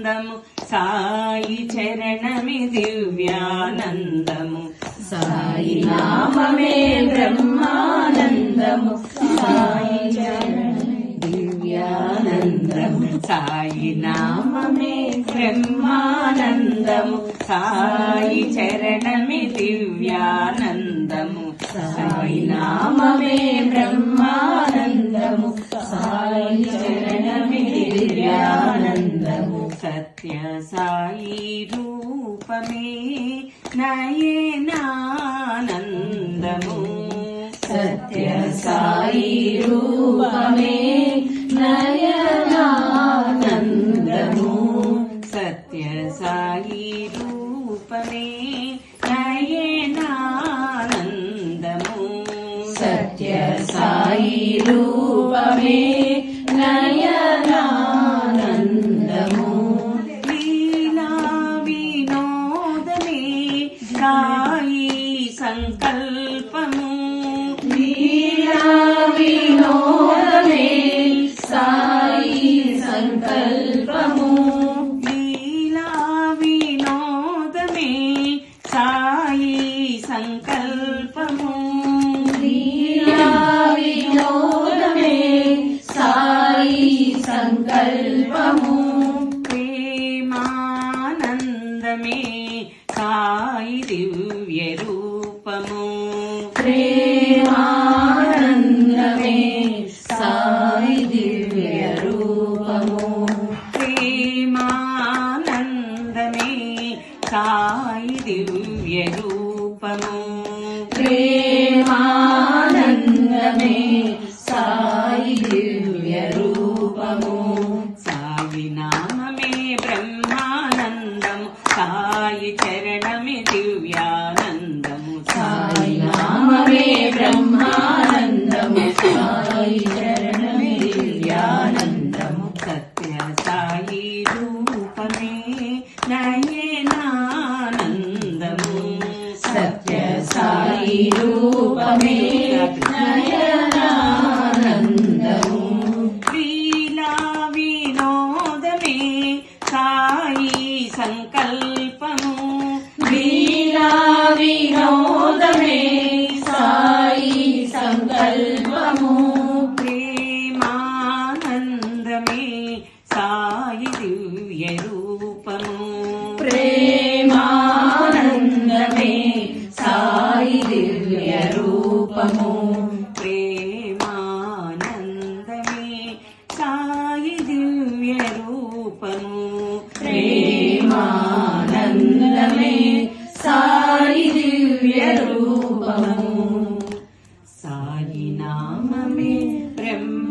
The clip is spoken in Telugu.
బ్రహ్మానందము సాయి చరణమి దివ్యానందము సాయి నామమే బ్రహ్మానందము సాయి చరణమి దివ్యానందము సాయి నామమే బ్రహ్మానందము సాయి చరణమి దివ్యానందము సాయి నామమే బ్రహ్మానందము సాయి చరణమి దివ్యానందము సత్య సాయి రూపమే నయనానందము సత్య సాయి రూపమే నయనానందము సత్య సాయి రూపమే నయనానందము సత్య సాయి రూపమే నయనానందము లీలా వినోదమే సాయి సంకల్పము లీలా వినోదమే సాయి సంకల్పము లీలా వినోదమే సాయి సంకల్పము లీలా వినోదమే సాయి సంకల్పము ప్రేమానందమే సాయి దివ్య రూపము ప్రేమానందమే సాయి దివ్య రూపము ప్రేమానందమే సాయి దివ్య రూపము ప్రేమానందమే సాయి దివ్య రూపము సాయి నామమే బ్రహ్మానందము సాయి చరణమి దివ్యానందము సాయి నామమే బ్రహ్మానందము సాయి చరణమి దివ్యానందము సత్య సాయి రూపమే నయనానందము సత్య సాయి రూపమే నయనానందము లీలా వినోదమే సాయి సంకల్పము లీలా వినోదమే సాయి సంకల్పము ప్రేమానందమే సాయి దివ్య రూపము ప్రేమానందమే సాయి దివ్య రూపము ప్రేమానందమే సాయి దివ్య రూపము ప్రేమానందమే సాయి దివ్య రూపము సాయి నామమే బ్రహ్మ